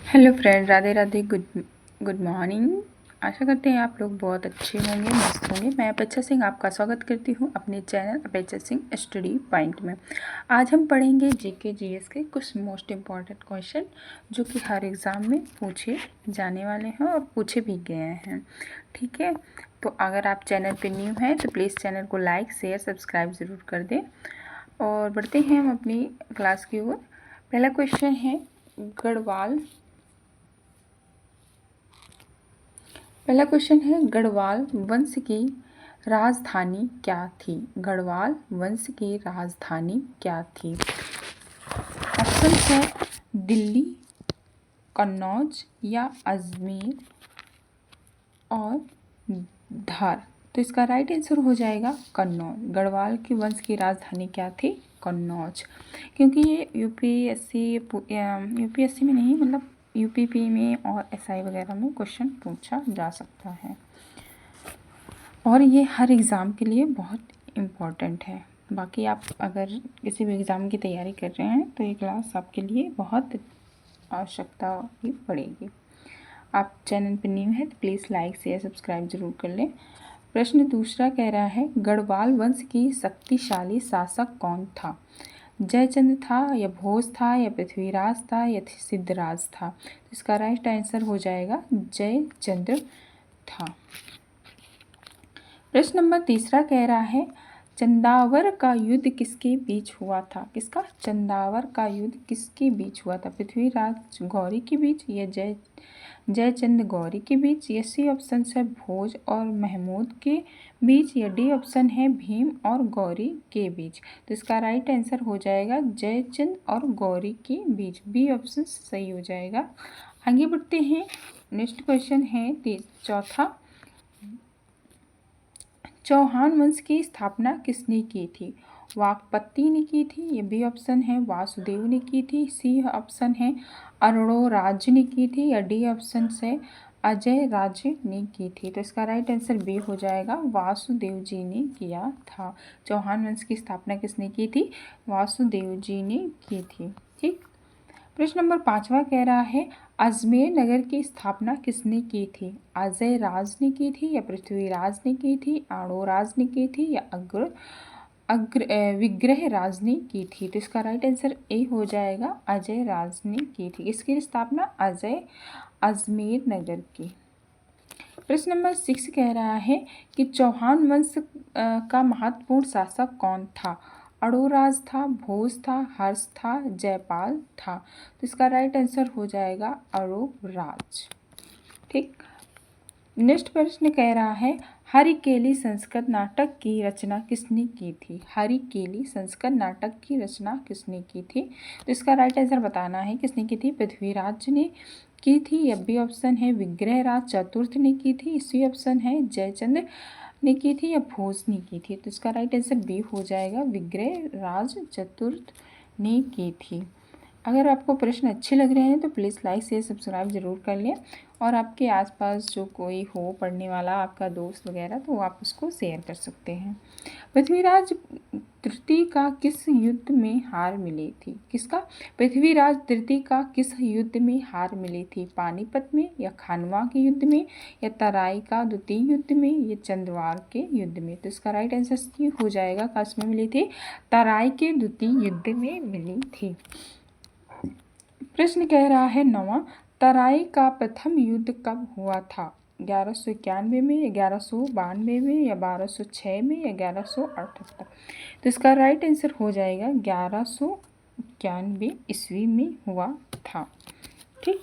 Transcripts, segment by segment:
Hello friend, Radhe Radhe. Good morning. आशा करते हैं आप लोग बहुत अच्छे होंगे, मस्त होंगे। मैं अपेक्षा सिंह आपका स्वागत करती हूँ अपने चैनल अपेक्षा सिंह स्टडी पॉइंट में। आज हम पढ़ेंगे जीके जीएस के कुछ मोस्ट इम्पॉर्टेंट क्वेश्चन जो कि हर एग्ज़ाम में पूछे जाने वाले हैं और पूछे भी गए हैं। ठीक है, तो अगर आप चैनल पर न्यू हैं तो प्लीज़ चैनल को लाइक शेयर सब्सक्राइब ज़रूर कर दें। और बढ़ते हैं हम अपनी क्लास की ओर। पहला क्वेश्चन है गढ़वाल वंश की राजधानी क्या थी? गढ़वाल वंश की राजधानी क्या थी? ऑप्शन है दिल्ली, कन्नौज या अजमेर और धार। तो इसका राइट आंसर हो जाएगा कन्नौज। गढ़वाल की वंश की राजधानी क्या थी? कन्नौज। क्योंकि ये यूपीएससी में नहीं, मतलब यूपीपी में और एसआई वगैरह में क्वेश्चन पूछा जा सकता है और ये हर एग्ज़ाम के लिए बहुत इम्पॉर्टेंट है। बाकी आप अगर किसी भी एग्ज़ाम की तैयारी कर रहे हैं तो ये क्लास आपके लिए बहुत आवश्यकता ही पड़ेगी। आप चैनल पर न्यू है तो प्लीज़ लाइक शेयर सब्सक्राइब ज़रूर कर लें। प्रश्न दूसरा कह रहा है, गढ़वाल वंश की शक्तिशाली शासक कौन था? जयचंद्र था या भोज था या पृथ्वीराज था या सिद्धराज था? तो इसका राइट आंसर हो जाएगा जयचंद्र था। प्रश्न नंबर तीसरा कह रहा है, चंदावर का युद्ध किसके बीच हुआ था? किसका? चंदावर का युद्ध किसके बीच हुआ था? पृथ्वीराज गौरी के बीच या जयचंद गौरी के बीच या सी ऑप्शन है भोज और महमूद के बीच या डी ऑप्शन है भीम और गौरी के बीच? तो इसका राइट आंसर हो जाएगा जयचंद और गौरी के बीच। बी ऑप्शन सही हो जाएगा। आगे बढ़ते हैं। नेक्स्ट क्वेश्चन है चौथा, चौहान वंश की स्थापना किसने की थी? वाकपत्ति ने की थी या बी ऑप्शन है वासुदेव ने की थी, सी ऑप्शन है अरोड़राज ने की थी या डी ऑप्शन से अजय राज ने की थी? तो इसका राइट आंसर बी हो जाएगा, वासुदेव जी ने किया था। चौहान वंश की स्थापना किसने की थी? वासुदेव जी ने की थी। ठीक। प्रश्न नंबर पाँचवा कह रहा है, अजमेर नगर की स्थापना किसने की थी? अजय राज ने की थी या पृथ्वीराज ने की थी, आड़ोराज ने की थी या विग्रह राज ने की थी? तो इसका राइट आंसर ए हो जाएगा, अजय राज ने की थी। इसकी स्थापना अजमेर नगर की। प्रश्न नंबर 6 कह रहा है कि चौहान वंश का महत्वपूर्ण शासक कौन था? अड़ोराज था, भोज था, हर्ष था, जयपाल था? तो इसका राइट आंसर हो जाएगा अड़ोराज। ठीक। नेक्स्ट प्रश्न कह रहा है, हरिकेली संस्कृत नाटक की रचना किसने की थी? हरिकेली संस्कृत नाटक की रचना किसने की थी? तो इसका राइट आंसर बताना है किसने की थी। पृथ्वीराज ने की थी या बी ऑप्शन है विग्रह राज चतुर्थ ने की थी, सी ऑप्शन है जयचंद्र ने की थी या भोज ने की थी? तो इसका राइट आंसर बी हो जाएगा, विग्रह राज चतुर्थ ने की थी। अगर आपको प्रश्न अच्छे लग रहे हैं तो प्लीज़ लाइक शेयर सब्सक्राइब ज़रूर कर लें और आपके आसपास जो कोई हो पढ़ने वाला, आपका दोस्त वगैरह, तो आप उसको शेयर कर सकते हैं। पृथ्वीराज तृतीय का किस युद्ध में हार मिली थी? किसका? पृथ्वीराज तृतीय का किस युद्ध में हार मिली थी? पानीपत में या खानवा के युद्ध में या तराई का द्वितीय युद्ध में या चंदवार के युद्ध में? तो इसका राइट आंसर हो जाएगा, किस में मिली थी? तराई के द्वितीय युद्ध में मिली थी। प्रश्न कह रहा है नौवां, तराई का प्रथम युद्ध कब हुआ था? 1191 में या 1192 में या 1206 में या 1178? तो इसका राइट आंसर हो जाएगा 1191 ईस्वी में हुआ था। ठीक।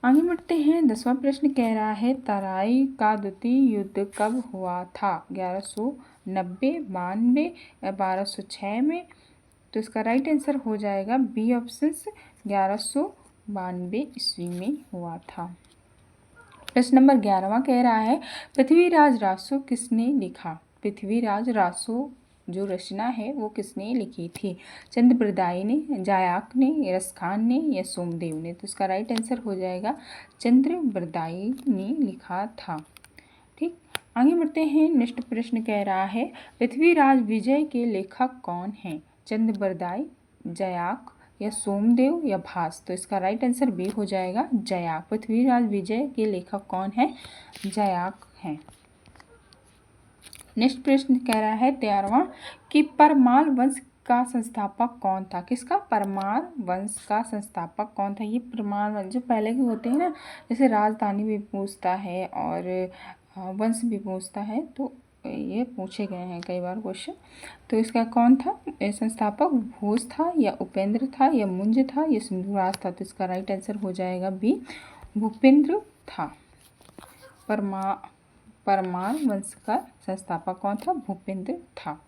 आगे बढ़ते हैं। 10वां प्रश्न कह रहा है, तराई का द्वितीय युद्ध कब हुआ था? 1190, 92 या 1206 में? तो इसका राइट आंसर हो जाएगा बी ऑप्शन 1192 ईस्वी में हुआ था। प्रश्न नंबर 11वां कह रहा है, पृथ्वीराज रासो किसने लिखा? पृथ्वीराज रासो जो रचना है वो किसने लिखी थी? चंद्रप्रदायी ने, जायाक ने, रसखान ने या सोमदेव ने? तो इसका राइट आंसर हो जाएगा चंद्रप्रदायी ने लिखा था। ठीक। आगे बढ़ते हैं। नेक्स्ट प्रश्न कह रहा है, पृथ्वीराज विजय के लेखक कौन हैं? चंद्रप्रदायी, जायाक, या सोमदेव या भास। तो इसका राइट आंसर बी हो जाएगा जयाक। पृथ्वीराज विजय के लेखक कौन है? जयाक हैं। नेक्स्ट प्रश्न कह रहा है 13वां कि परमार वंश का संस्थापक कौन था? किसका? परमार वंश का संस्थापक कौन था? ये परमार वंश जो पहले के होते हैं ना, जैसे राजधानी भी पूछता है और वंश भी पूछता है, तो ये पूछे गए हैं कई बार क्वेश्चन। तो इसका कौन था संस्थापक? भोज था या उपेंद्र था या मुंज था या सिंधुराज था? तो इसका राइट आंसर हो जाएगा बी, भूपेंद्र था। परमार वंश का संस्थापक कौन था? भूपेंद्र था।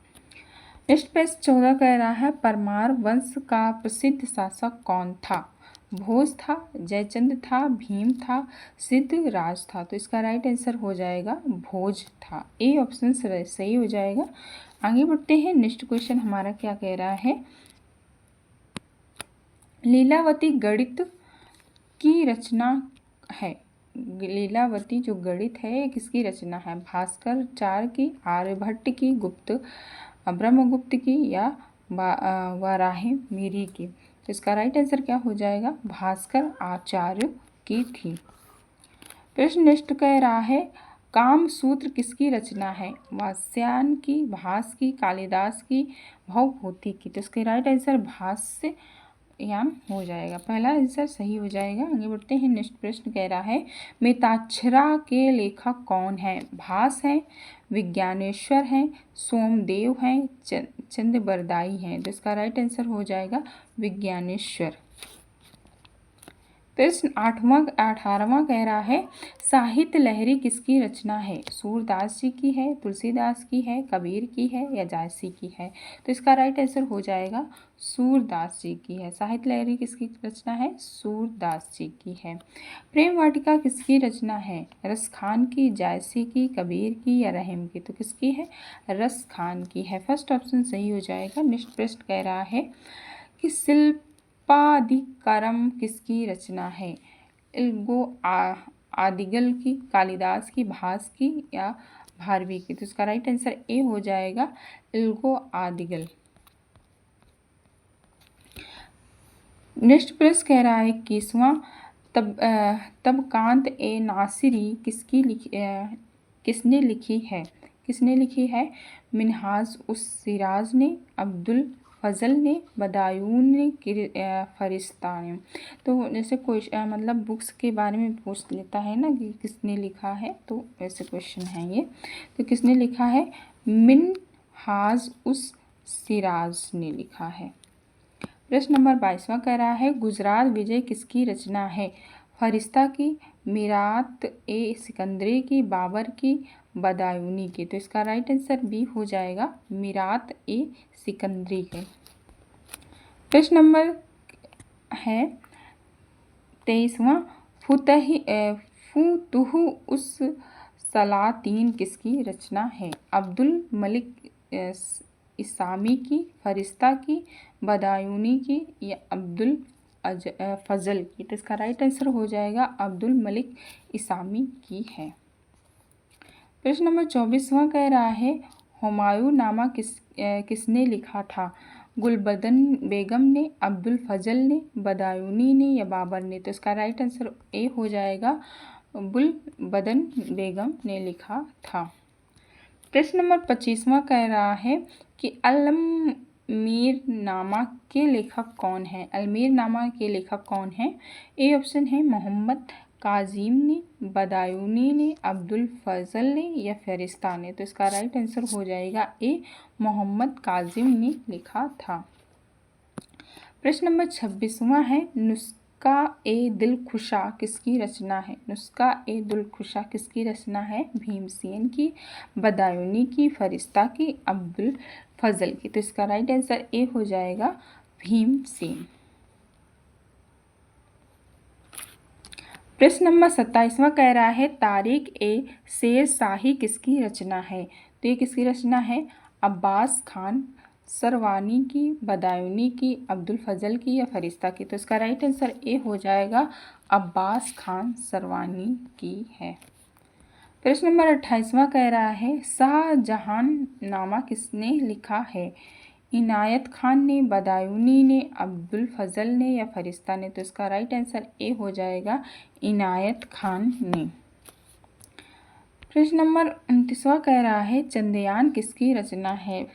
नेक्स्ट पेज 14 कह रहा है परमार वंश का प्रसिद्ध शासक कौन था? भोज था, जयचंद था, भीम था, सिद्धराज था। तो इसका राइट आंसर हो जाएगा भोज था। ए ऑप्शन सही हो जाएगा। आगे बढ़ते हैं। नेक्स्ट क्वेश्चन हमारा क्या कह रहा है? लीलावती गणित की रचना है। लीलावती जो गणित है ये किसकी रचना है? भास्कराचार्य की, आर्यभट्ट की, ब्रह्मगुप्त की या वाराही मिरी की? तो इसका राइट आंसर क्या हो जाएगा? भास्कर आचार्य की थी। प्रश्न नेक्स्ट कह रहा है कामसूत्र किसकी रचना है? वात्स्यायन की, भास की, कालिदास की, भवभूति की? तो इसके राइट आंसर भाष्ययान हो जाएगा। पहला आंसर सही हो जाएगा। आगे बढ़ते हैं। नेक्स्ट प्रश्न कह रहा है मिताक्षरा के लेखक कौन है? भास हैं, विज्ञानेश्वर हैं, सोमदेव हैं, चंद्रबरदाई हैं। तो इसका राइट आंसर हो जाएगा विज्ञानेश्वर। प्रश्न 18वां कह रहा है साहित्य लहरी किसकी रचना है? सूरदास जी की है, तुलसीदास की है, कबीर की है या जायसी की है? तो इसका राइट आंसर हो जाएगा सूरदास जी की है। साहित्य लहरी किसकी रचना है? सूरदास जी की है। प्रेम वाटिका किसकी रचना है? रस खान की, जायसी की, कबीर की या रहम की? तो किसकी है? रस खान की है। फर्स्ट ऑप्शन सही हो जाएगा। नेक्स्ट प्रश्न कह रहा है कि शिल्पादिकारम किसकी रचना है? इल्गो आदिगल की, कालिदास की, भास की या भारवी की? तो इसका राइट आंसर ए हो जाएगा इल्गो आदिगल। नेक्स्ट प्रश्न कह रहा है 21वां तबकांत ए नासिरी किसने लिखी है? मिनहाज उस सिराज ने, अब्दुल फजल ने, बदायून ने, फरिश्ता ने? तो जैसे कोई मतलब बुक्स के बारे में पूछ लेता है ना कि किसने लिखा है, तो ऐसे क्वेश्चन है ये। तो किसने लिखा है? मिनहाज उस सिराज ने लिखा है। प्रश्न नंबर 22वां कह रहा है गुजरात विजय किसकी रचना है? फरिश्ता की, मीरात ए सिकंदरी की, बाबर की, बदायूनी की? तो इसका राइट आंसर बी हो जाएगा मीरात ए सिकंदरी है। प्रश्न नंबर है 23वां फुतुह उस सलातीन किसकी रचना है? अब्दुल मलिक इसामी की, फरिश्ता की, बदायूनी की या अब्दुल फजल की? तो इसका राइट आंसर हो जाएगा अब्दुल मलिक इसामी की है। प्रश्न नंबर 24वां कह रहा है हुमायूं नामा किसने लिखा था? गुलबदन बेगम ने, अब्दुल फजल ने, बदायूनी ने या बाबर ने? तो इसका राइट आंसर ए हो जाएगा गुलबदन बेगम ने लिखा था। प्रश्न नंबर 25वां कह रहा है कि अलमीरनामा के लेखक कौन है? अलमीरनामा के लेखक कौन है? ए ऑप्शन है मोहम्मद काजिम ने, बदायूनी ने, अब्दुल फजल ने या फरिश्ता ने? तो इसका राइट आंसर हो जाएगा ए मोहम्मद काजिम ने लिखा था। प्रश्न नंबर 26वां है नुस्खा ए दिलखुशा किसकी रचना है? नुस्खा ए दिलखुशा किसकी रचना है? भीमसेन की, बदायूनी की, फरिश्ता की, अब्दुल फजल की? तो इसका राइट आंसर ए हो जाएगा भीमसेन। प्रश्न नंबर 27वां कह रहा है तारिक ए शेर शाही किसकी रचना है? तो ये किसकी रचना है? अब्बास खान सरवानी की, बदायूनी की, अब्दुल फजल की या फरिश्ता की? तो इसका राइट आंसर ए हो जाएगा अब्बास खान सरवानी की है। प्रश्न नंबर 28वां कह रहा है शाहजहान नामा किसने लिखा है? इनायत खान ने, बदायूनी ने, अब्दुल फजल ने या फरिश्ता ने? तो इसका राइट आंसर ए हो जाएगा, इनायत खान ने। प्रश्न नंबर 29वां कह रहा है चंद्रयान किसकी रचना है?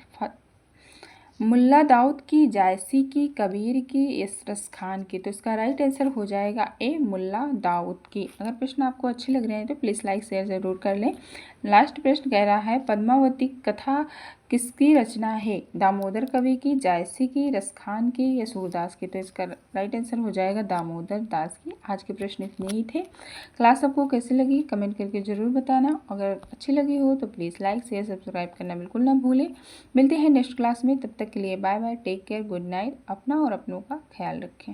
मुल्ला दाऊद की, जायसी की, कबीर की, यसरस खान की? तो इसका राइट आंसर हो जाएगा ए, मुल्ला दाऊद की। अगर प्रश्न आपको अच्छे लग रहे हैं तो प्लीज़ लाइक शेयर ज़रूर कर लें। लास्ट प्रश्न कह रहा है पद्मावती कथा किसकी रचना है? दामोदर कवि की, जायसी की, रसखान की या सूरदास की? तो इसका राइट आंसर हो जाएगा दामोदर दास की। आज के प्रश्न इतने ही थे। क्लास आपको कैसी लगी कमेंट करके ज़रूर बताना। अगर अच्छी लगी हो तो प्लीज़ लाइक शेयर सब्सक्राइब करना बिल्कुल ना भूलें। मिलते हैं नेक्स्ट क्लास में, तब तक के लिए bye bye, take care, good night. अपना और अपनों का ख्याल रखें।